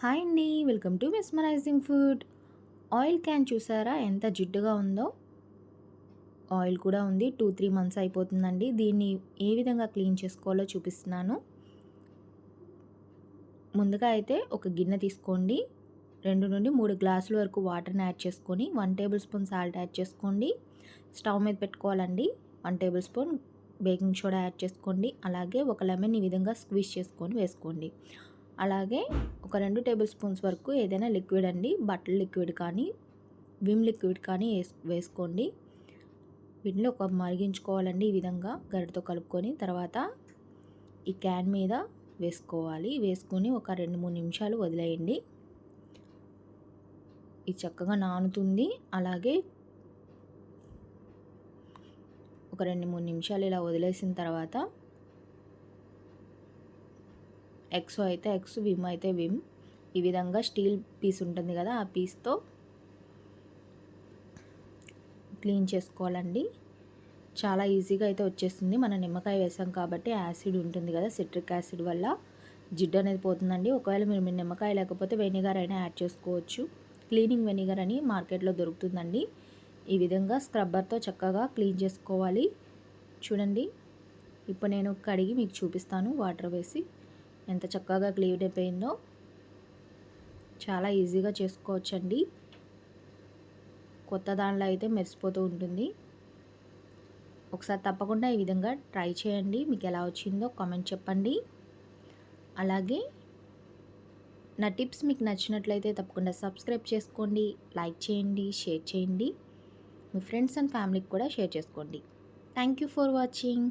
Hi అండి, welcome to mesmerizing food. Oil can చూసారా ఎంత జిడ్డుగా ఉందో. ఆయిల్ కూడా ఉంది, 2-3 మంత్స్ అయిపోతుందండి. దీన్ని ఏ విధంగా క్లీన్ చేసుకోవాలో చూపిస్తున్నాను. ముందుగా అయితే ఒక గిన్నె తీసుకోండి. 2 నుండి 3 గ్లాసుల వరకు వాటర్ని యాడ్ చేసుకొని 1 టేబుల్ స్పూన్ సాల్ట్ యాడ్ చేసుకోండి. స్టవ్ మీద పెట్టుకోవాలండి. 1 table spoon baking soda add చేసుకోండి. అలాగే ఒక లెమన్ ఈ విధంగా స్క్వీజ్ చేసుకొని వేసుకోండి. అలాగే ఒక 2 టేబుల్ స్పూన్స్ వరకు ఏదైనా లిక్విడ్ అండి, బట్టల లిక్విడ్ కానీ విమ్ లిక్విడ్ కానీ వేసుకోండి. వీటిని ఒక మరిగించుకోవాలండి. ఈ విధంగా గరిటతో కలుపుకొని తర్వాత ఈ క్యాన్ మీద వేసుకోవాలి. వేసుకొని ఒక 2-3 నిమిషాలు వదిలేయండి. ఇది చక్కగా నానుతుంది. అలాగే ఒక 2-3 నిమిషాలు ఇలా వదిలేసిన తర్వాత ఎక్సో అయితే ఎక్స్, విమ్ అయితే విమ్, ఈ విధంగా స్టీల్ పీస్ ఉంటుంది కదా, ఆ పీస్తో క్లీన్ చేసుకోవాలండి. చాలా ఈజీగా అయితే వచ్చేస్తుంది. మనం నిమ్మకాయ వేసాం కాబట్టి యాసిడ్ ఉంటుంది కదా, సిట్రిక్ యాసిడ్ వల్ల జిడ్డు అనేది పోతుందండి. ఒకవేళ మీరు నిమ్మకాయ లేకపోతే వెనిగర్ అయినా యాడ్ చేసుకోవచ్చు. క్లీనింగ్ వెనిగర్ అని మార్కెట్లో దొరుకుతుందండి. ఈ విధంగా స్క్రబ్బర్తో చక్కగా క్లీన్ చేసుకోవాలి. చూడండి, ఇప్పుడు నేను కడిగి మీకు చూపిస్తాను. వాటర్ వేసి ఎంత చక్కగా క్లీన్ అయిపోయిందో. చాలా ఈజీగా చేసుకోవచ్చండి. కొత్త దానిలో అయితే మెరిసిపోతూ ఉంటుంది. ఒకసారి తప్పకుండా ఈ విధంగా ట్రై చేయండి. మీకు ఎలా వచ్చిందో కామెంట్ చెప్పండి. అలాగే నా టిప్స్ మీకు నచ్చినట్లయితే తప్పకుండా సబ్స్క్రైబ్ చేసుకోండి, లైక్ చేయండి, షేర్ చేయండి. మీ ఫ్రెండ్స్ అండ్ ఫ్యామిలీకి కూడా షేర్ చేసుకోండి. Thank you for watching.